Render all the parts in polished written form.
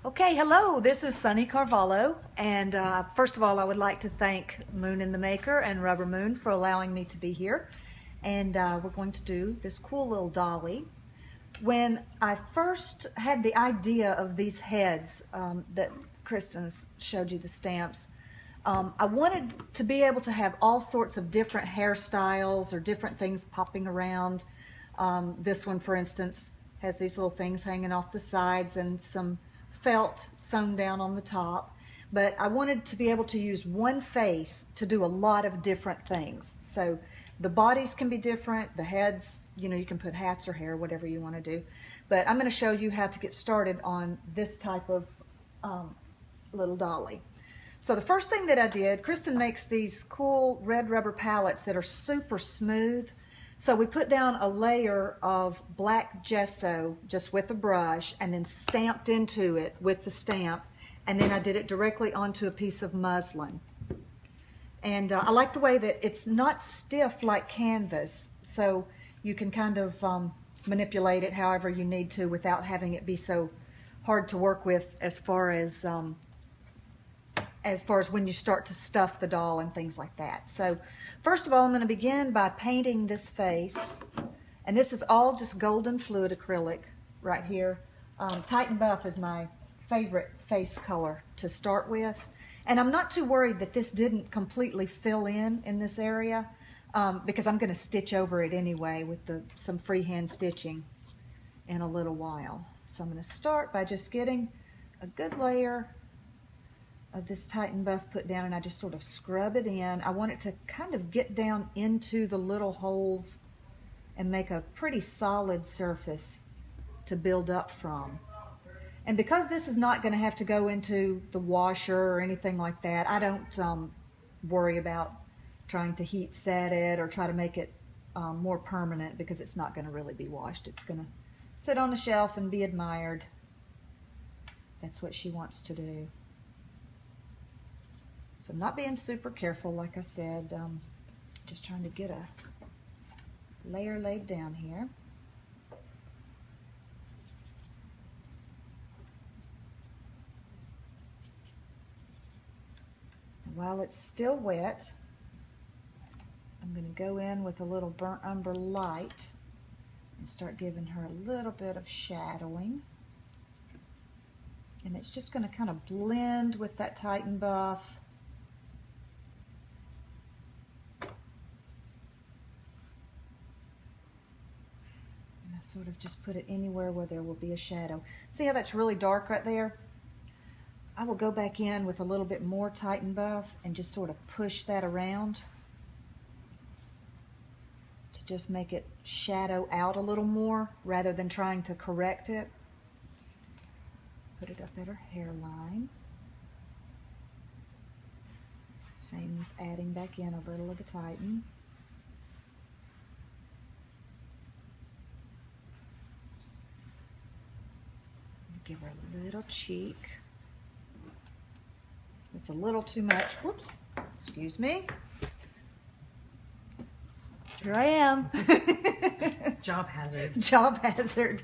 Okay, hello, this is Sunny Carvalho, and first of all, I would like to thank Moon and the Maker and RubberMoon for allowing me to be here, and we're going to do this cool little dolly. When I first had the idea of these heads that Kristen showed you the stamps, I wanted to be able to have all sorts of different hairstyles or different things popping around. This one, for instance, has these little things hanging off the sides and some felt sewn down on the top. But I wanted to be able to use one face to do a lot of different things. So the bodies can be different, the heads, you can put hats or hair, whatever you want to do. But I'm going to show you how to get started on this type of little dolly. So the first thing that I did, Kristen makes these cool red rubber palettes that are super smooth. So we put down a layer of black gesso just with a brush and then stamped into it with the stamp. And then I did it directly onto a piece of muslin. And I like the way that it's not stiff like canvas, so you can kind of manipulate it however you need to without having it be so hard to work with as far as when you start to stuff the doll and things like that. So first of all, I'm going to begin by painting this face, and this is all just golden fluid acrylic right here. Titan Buff is my favorite face color to start with, and I'm not too worried that this didn't completely fill in this area because I'm going to stitch over it anyway with some freehand stitching in a little while. So I'm going to start by just getting a good layer of this Titan Buff put down, and I just sort of scrub it in. I want it to kind of get down into the little holes and make a pretty solid surface to build up from. And because this is not going to have to go into the washer or anything like that, I don't worry about trying to heat set it or try to make it more permanent, because it's not going to really be washed. It's going to sit on the shelf and be admired. That's what she wants to do. So I'm not being super careful, like I said, just trying to get a layer laid down here. And while it's still wet, I'm going to go in with a little burnt umber light and start giving her a little bit of shadowing. And it's just going to kind of blend with that Titan Buff. Sort of just put it anywhere where there will be a shadow. See how that's really dark right there? I will go back in with a little bit more Titan Buff and just sort of push that around to just make it shadow out a little more rather than trying to correct it. Put it up at her hairline. Same with adding back in a little of the Titan. Give her a little cheek. It's a little too much. Whoops, excuse me. Here I am. Job hazard. Job hazard.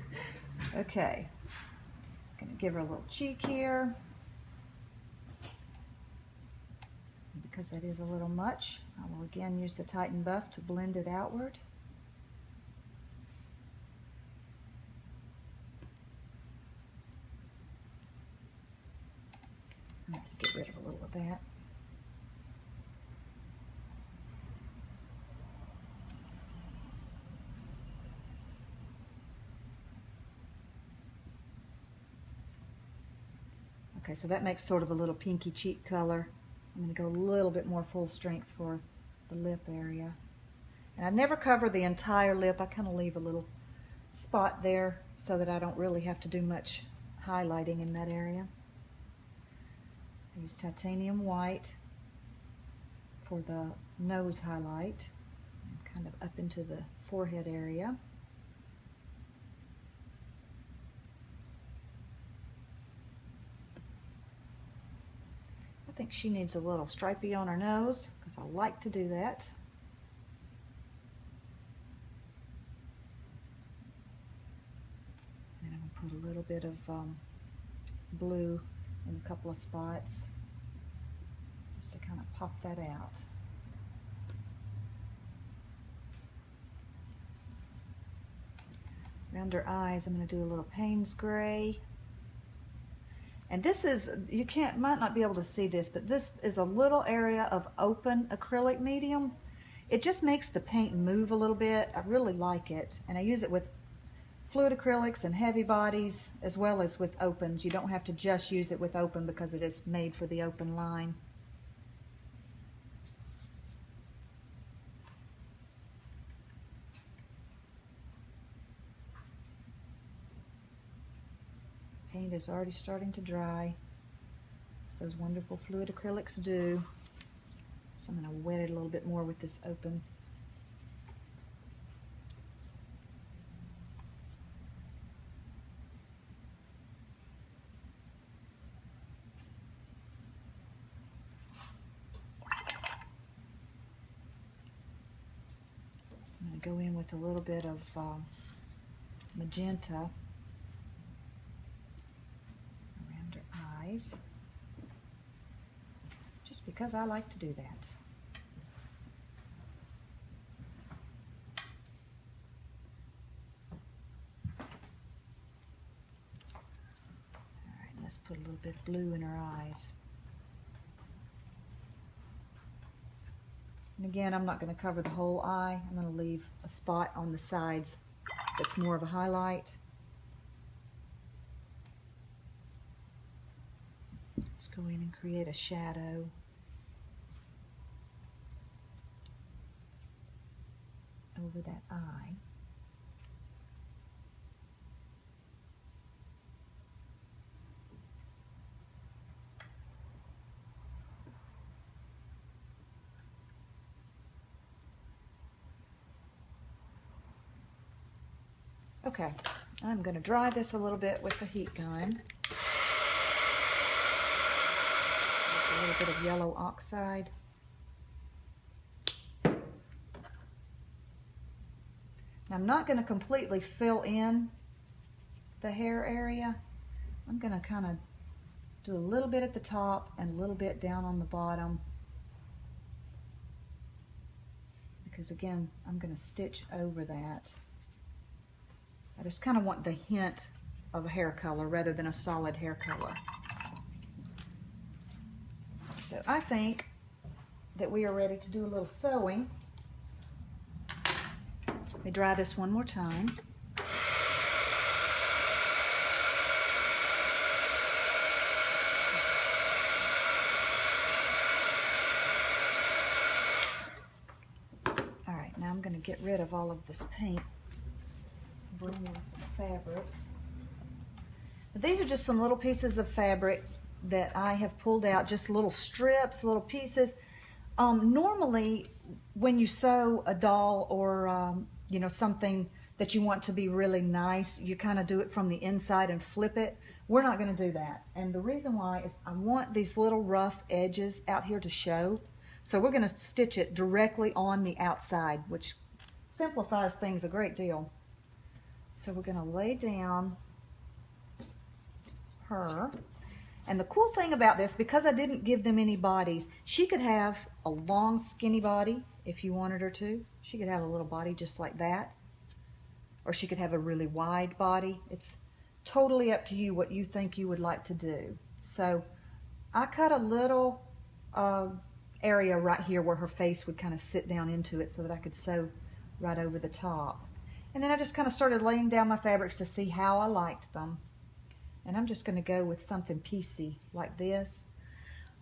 Okay. Gonna give her a little cheek here. Because that is a little much, I will again use the Titan Buff to blend it outward. Get rid of a little of that. Okay, so that makes sort of a little pinky cheek color. I'm going to go a little bit more full strength for the lip area. And I never cover the entire lip. I kind of leave a little spot there so that I don't really have to do much highlighting in that area. I use titanium white for the nose highlight, and kind of up into the forehead area. I think she needs a little stripey on her nose because I like to do that. And I'm going to put a little bit of blue in a couple of spots just to kind of pop that out. Around her eyes, I'm going to do a little Payne's gray. And this is, might not be able to see this, but this is a little area of open acrylic medium. It just makes the paint move a little bit. I really like it. And I use it with fluid acrylics and heavy bodies as well as with opens. You don't have to just use it with open because it is made for the open line. Paint is already starting to dry, as those wonderful fluid acrylics do. So I'm going to wet it a little bit more with this open. I'm going to go in with a little bit of magenta around her eyes, just because I like to do that. All right, let's put a little bit of blue in her eyes. And again, I'm not going to cover the whole eye. I'm going to leave a spot on the sides that's more of a highlight. Let's go in and create a shadow. Over that eye. Okay, I'm going to dry this a little bit with the heat gun. A little bit of yellow oxide. Now, I'm not going to completely fill in the hair area. I'm going to kind of do a little bit at the top and a little bit down on the bottom. Because again, I'm going to stitch over that. I just kind of want the hint of a hair color rather than a solid hair color. So I think that we are ready to do a little sewing. Let me dry this one more time. All right, now I'm going to get rid of all of this paint. Bring in some fabric. These are just some little pieces of fabric that I have pulled out, just little strips, little pieces. Normally, when you sew a doll or you know, something that you want to be really nice, you kind of do it from the inside and flip it. We're not going to do that, and the reason why is I want these little rough edges out here to show. So we're going to stitch it directly on the outside, which simplifies things a great deal. So we're going to lay down her. And the cool thing about this, because I didn't give them any bodies, she could have a long skinny body if you wanted her to. She could have a little body just like that. Or she could have a really wide body. It's totally up to you what you think you would like to do. So I cut a little area right here where her face would kind of sit down into it so that I could sew right over the top. And then I just kind of started laying down my fabrics to see how I liked them. And I'm just going to go with something piecey like this.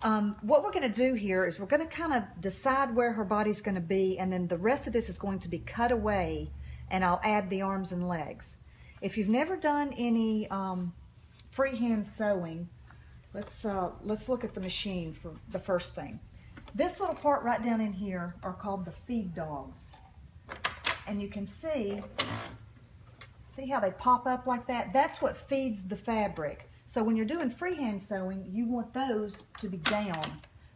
What we're going to do here is we're going to kind of decide where her body's going to be, and then the rest of this is going to be cut away, and I'll add the arms and legs. If you've never done any freehand sewing, let's look at the machine for the first thing. This little part right down in here are called the feed dogs. And you can see how they pop up like that? That's what feeds the fabric. So when you're doing freehand sewing, you want those to be down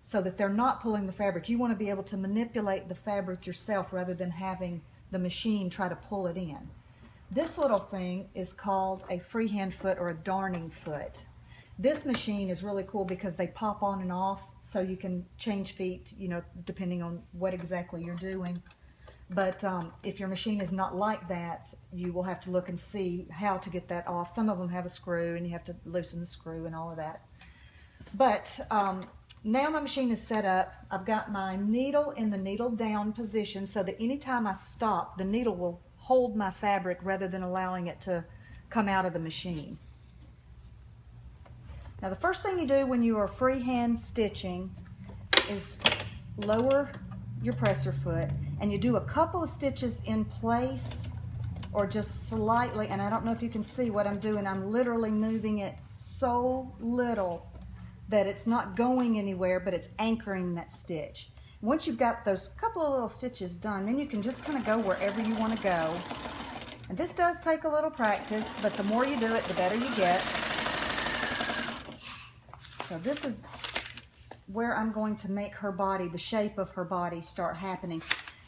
so that they're not pulling the fabric. You want to be able to manipulate the fabric yourself rather than having the machine try to pull it in. This little thing is called a freehand foot or a darning foot. This machine is really cool because they pop on and off, so you can change feet, you know, depending on what exactly you're doing. But if your machine is not like that, you will have to look and see how to get that off. Some of them have a screw, and you have to loosen the screw and all of that. But now my machine is set up. I've got my needle in the needle down position so that anytime I stop, the needle will hold my fabric rather than allowing it to come out of the machine. Now the first thing you do when you are freehand stitching is lower your presser foot, and you do a couple of stitches in place or just slightly, and I don't know if you can see what I'm doing. I'm literally moving it so little that it's not going anywhere, but it's anchoring that stitch. Once you've got those couple of little stitches done, then you can just kind of go wherever you want to go. And this does take a little practice, but the more you do it, the better you get. So this is where I'm going to make her body, the shape of her body, start happening.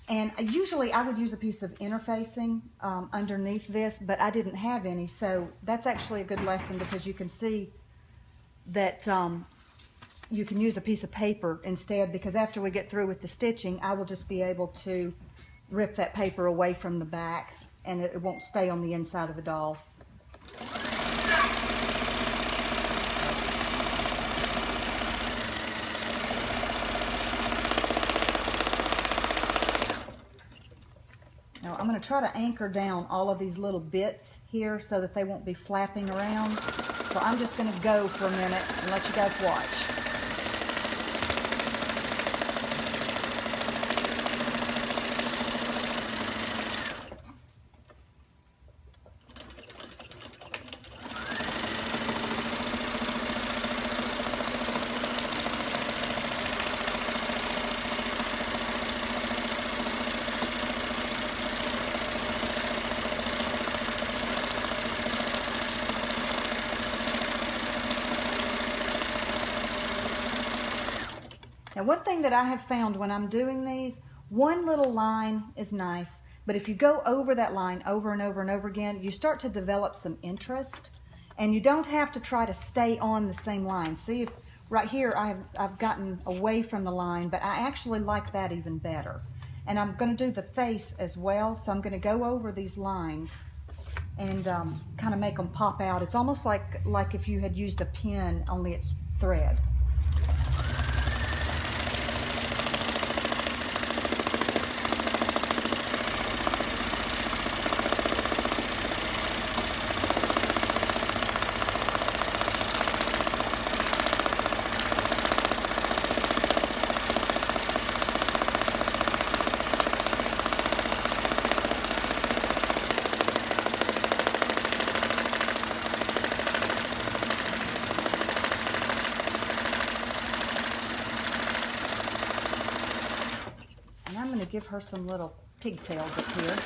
And usually I would use a piece of interfacing underneath this, but I didn't have any, so that's actually a good lesson because you can see that you can use a piece of paper instead, because after we get through with the stitching, I will just be able to rip that paper away from the back and it won't stay on the inside of the doll. Now I'm going to try to anchor down all of these little bits here so that they won't be flapping around. So I'm just going to go for a minute and let you guys watch. Now one thing that I have found when I'm doing these, one little line is nice, but if you go over that line over and over and over again, you start to develop some interest, and you don't have to try to stay on the same line. See, if right here I've gotten away from the line, but I actually like that even better. And I'm going to do the face as well, so I'm going to go over these lines and kind of make them pop out. It's almost like if you had used a pen, only it's thread. Give her some little pigtails up here.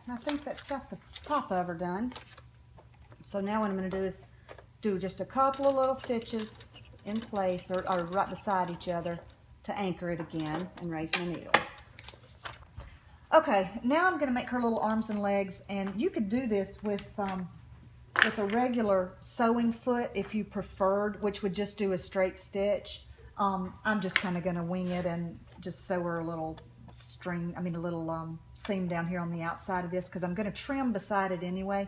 I think that's got the top of her done. So now what I'm going to do is do just a couple of little stitches in place or right beside each other to anchor it again and raise my needle. Okay, now I'm going to make her little arms and legs, and you could do this with a regular sewing foot if you preferred, which would just do a straight stitch. I'm just kind of going to wing it and just sew her a little seam down here on the outside of this, because I'm going to trim beside it anyway,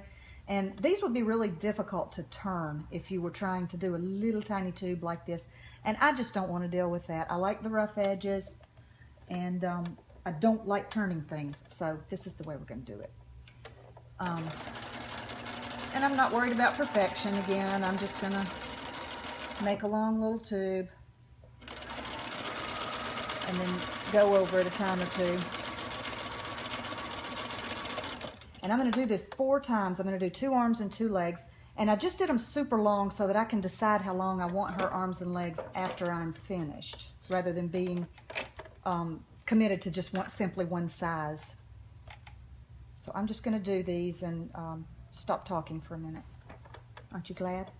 And these would be really difficult to turn if you were trying to do a little tiny tube like this. And I just don't want to deal with that. I like the rough edges, and I don't like turning things. So this is the way we're going to do it. And I'm not worried about perfection again. I'm just going to make a long little tube and then go over it a time or two. And I'm going to do this 4 times. I'm going to do 2 arms and 2 legs. And I just did them super long so that I can decide how long I want her arms and legs after I'm finished, rather than being committed to just simply one size. So I'm just going to do these and stop talking for a minute. Aren't you glad?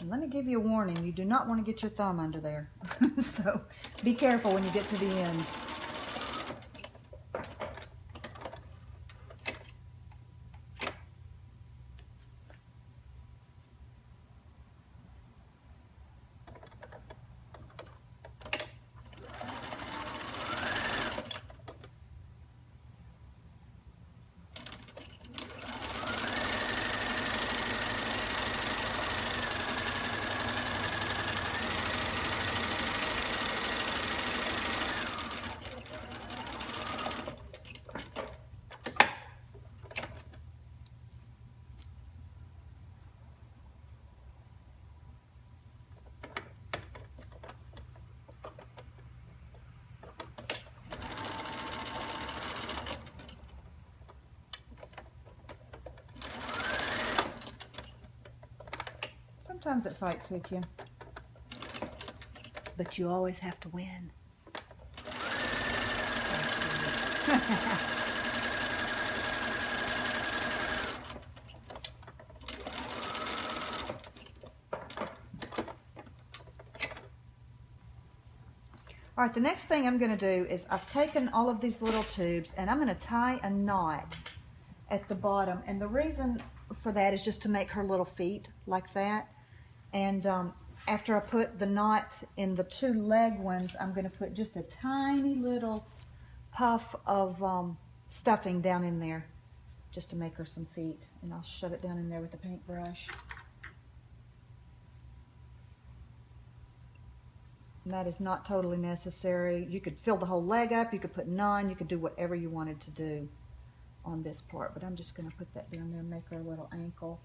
Let me give you a warning, you do not want to get your thumb under there. So be careful when you get to the ends. Sometimes it fights with you, but you always have to win. All right, the next thing I'm going to do is I've taken all of these little tubes and I'm going to tie a knot at the bottom. And the reason for that is just to make her little feet like that. And after I put the knot in the 2 leg ones, I'm going to put just a tiny little puff of stuffing down in there just to make her some feet. And I'll shove it down in there with the paintbrush. And that is not totally necessary. You could fill the whole leg up, you could put none, you could do whatever you wanted to do on this part. But I'm just going to put that down there and make her a little ankle.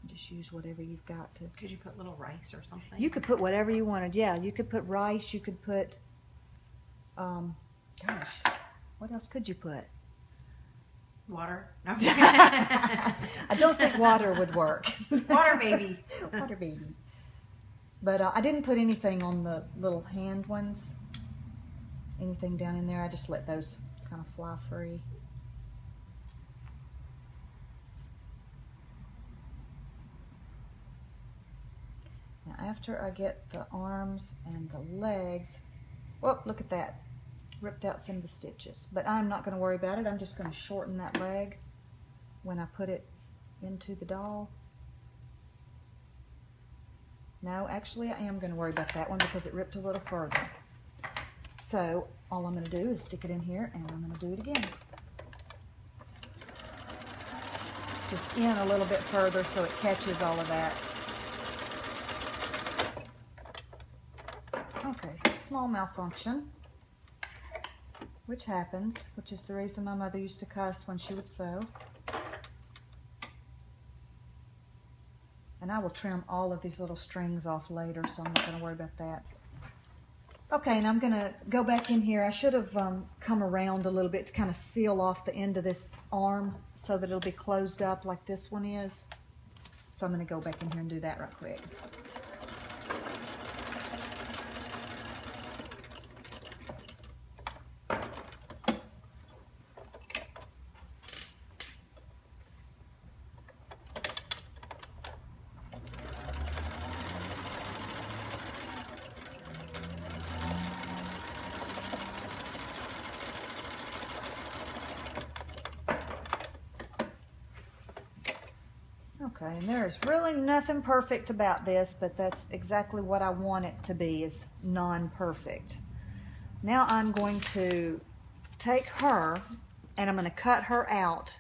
Just use whatever you've got to. Could you put little rice or something? You could put whatever you wanted. Yeah, you could put rice, you could put, gosh, what else could you put? Water? No. I don't think water would work. Water baby. Water baby. But I didn't put anything on the little hand ones. Anything down in there. I just let those kind of fly free. Now after I get the arms and the legs, whoop, look at that. Ripped out some of the stitches, but I'm not going to worry about it. I'm just going to shorten that leg when I put it into the doll. No, actually I am going to worry about that one because it ripped a little further. So all I'm going to do is stick it in here and I'm going to do it again. Just in a little bit further so it catches all of that. Okay, small malfunction. Which happens, which is the reason my mother used to cuss when she would sew. And I will trim all of these little strings off later, so I'm not going to worry about that. Okay, and I'm going to go back in here. I should have come around a little bit to kind of seal off the end of this arm so that it'll be closed up like this one is. So I'm going to go back in here and do that right quick. Okay, and there is really nothing perfect about this, but that's exactly what I want it to be, is non-perfect. Now I'm going to take her and I'm going to cut her out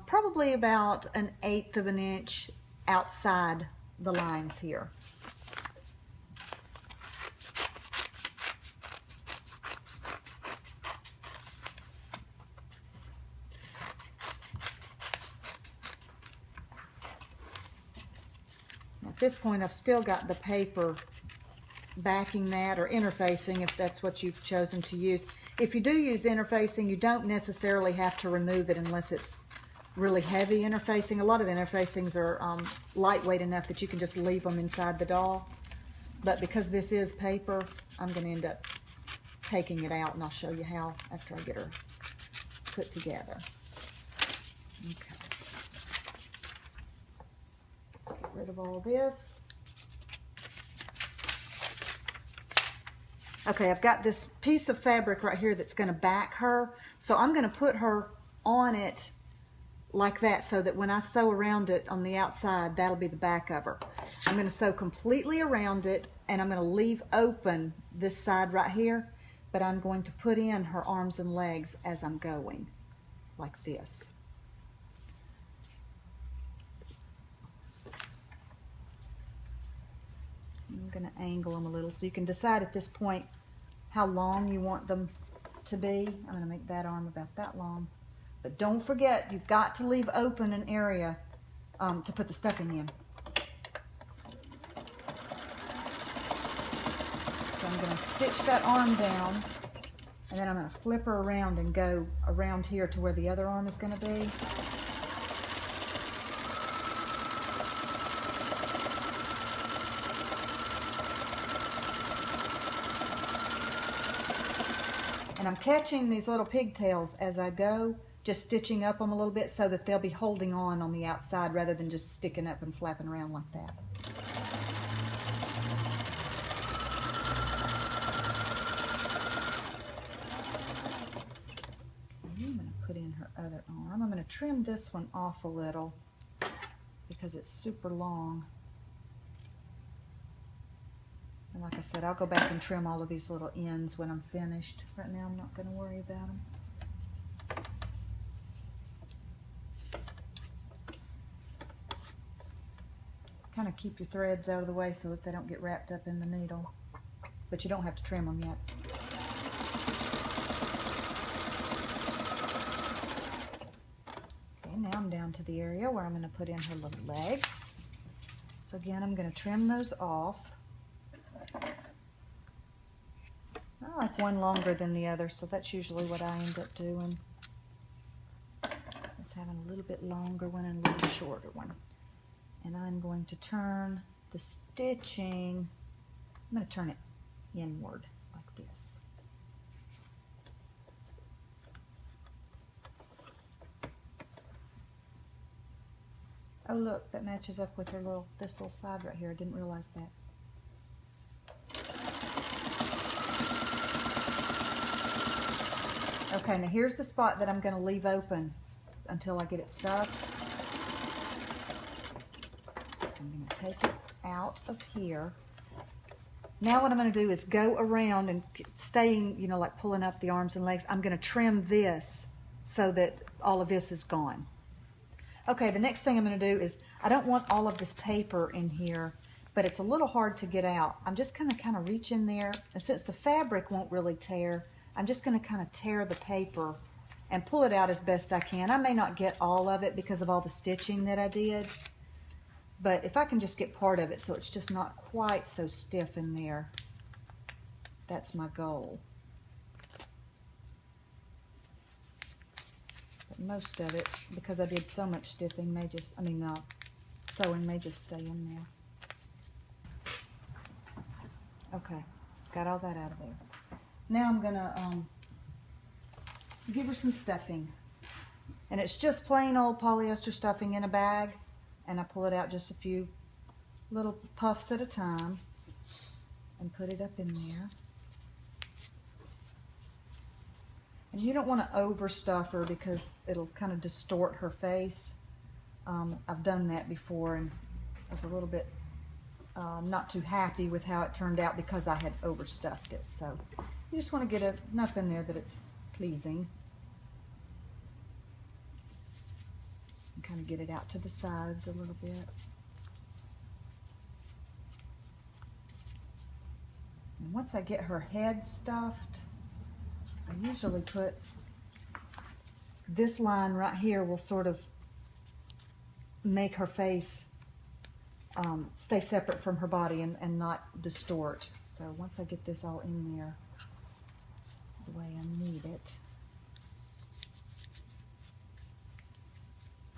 probably about 1/8 of an inch outside the lines here. At this point, I've still got the paper backing that, or interfacing if that's what you've chosen to use. If you do use interfacing, you don't necessarily have to remove it unless it's really heavy interfacing. A lot of the interfacings are lightweight enough that you can just leave them inside the doll. But because this is paper, I'm going to end up taking it out, and I'll show you how after I get her put together. Okay. Let's get rid of all this. Okay, I've got this piece of fabric right here that's going to back her, so I'm going to put her on it like that so that when I sew around it on the outside, that'll be the back of her. I'm going to sew completely around it, and I'm going to leave open this side right here, but I'm going to put in her arms and legs as I'm going, like this. I'm going to angle them a little so you can decide at this point how long you want them to be. I'm going to make that arm about that long. But don't forget, you've got to leave open an area to put the stuffing in. So I'm going to stitch that arm down, and then I'm going to flip her around and go around here to where the other arm is going to be. And I'm catching these little pigtails as I go, just stitching up them a little bit so that they'll be holding on the outside rather than just sticking up and flapping around like that. Okay, I'm going to put in her other arm. I'm going to trim this one off a little because it's super long. And like I said, I'll go back and trim all of these little ends when I'm finished. Right now I'm not going to worry about them. Kind of keep your threads out of the way so that they don't get wrapped up in the needle. But you don't have to trim them yet. Okay, now I'm down to the area where I'm going to put in her little legs. So again, I'm going to trim those off. I like one longer than the other, so that's usually what I end up doing. Just having a little bit longer one and a little shorter one. And I'm going to turn the stitching, I'm going to turn it inward like this. Oh look, that matches up with her this little side right here. I didn't realize that. Okay, now here's the spot that I'm going to leave open until I get it stuffed. So I'm going to take it out of here. Now what I'm going to do is go around and staying, you know, like pulling up the arms and legs. I'm going to trim this so that all of this is gone. Okay, the next thing I'm going to do is, I don't want all of this paper in here, but it's a little hard to get out. I'm just going to kind of reach in there, and since the fabric won't really tear, I'm just going to kind of tear the paper and pull it out as best I can. I may not get all of it because of all the stitching that I did, but if I can just get part of it so it's just not quite so stiff in there, that's my goal. But most of it, because I did so much stiffing, may just, sewing may just stay in there. Okay, got all that out of there. Now I'm gonna give her some stuffing, and it's just plain old polyester stuffing in a bag, and I pull it out just a few little puffs at a time and put it up in there. And you don't want to overstuff her because it'll kind of distort her face, I've done that before and I was a little bit not too happy with how it turned out because I had overstuffed it. So you just want to get enough in there that it's pleasing. And kind of get it out to the sides a little bit. And once I get her head stuffed, I usually put this line right here will sort of make her face stay separate from her body and not distort. So once I get this all in there the way I need it,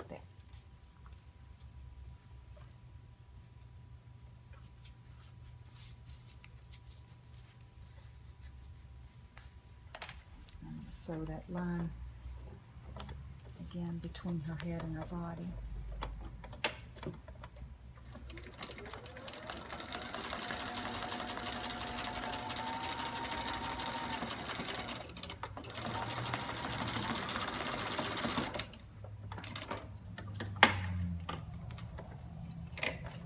there. I'm going to sew that line again between her head and her body.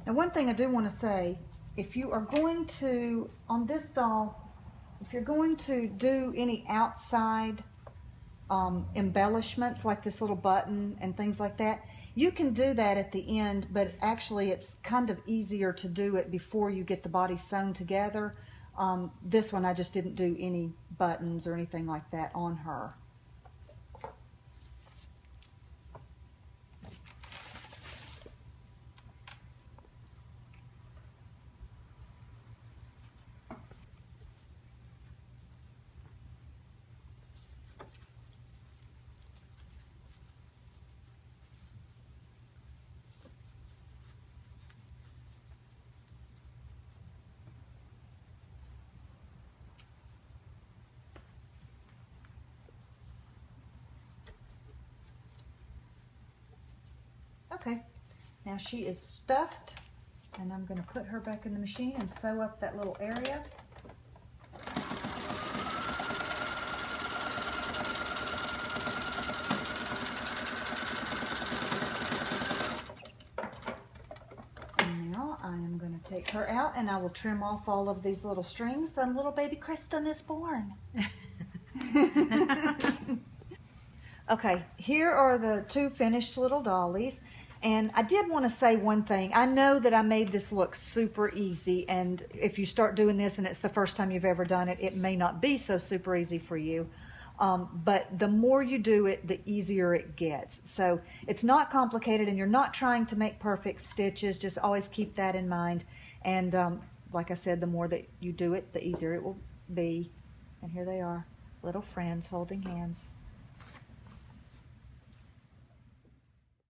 Now one thing I do want to say, if you are going to, on this doll, if you're going to do any outside embellishments like this little button and things like that, you can do that at the end, but actually it's kind of easier to do it before you get the body sewn together. This one I just didn't do any buttons or anything like that on her. Okay, now she is stuffed, and I'm going to put her back in the machine and sew up that little area. And now I am going to take her out and I will trim off all of these little strings, and little baby Kristen is born. Okay, here are the two finished little dollies. And I did want to say one thing. I know that I made this look super easy, and if you start doing this and it's the first time you've ever done it, it may not be so super easy for you. But the more you do it, the easier it gets. So it's not complicated, and you're not trying to make perfect stitches. Just always keep that in mind. And like I said, the more that you do it, the easier it will be. And here they are, little friends holding hands.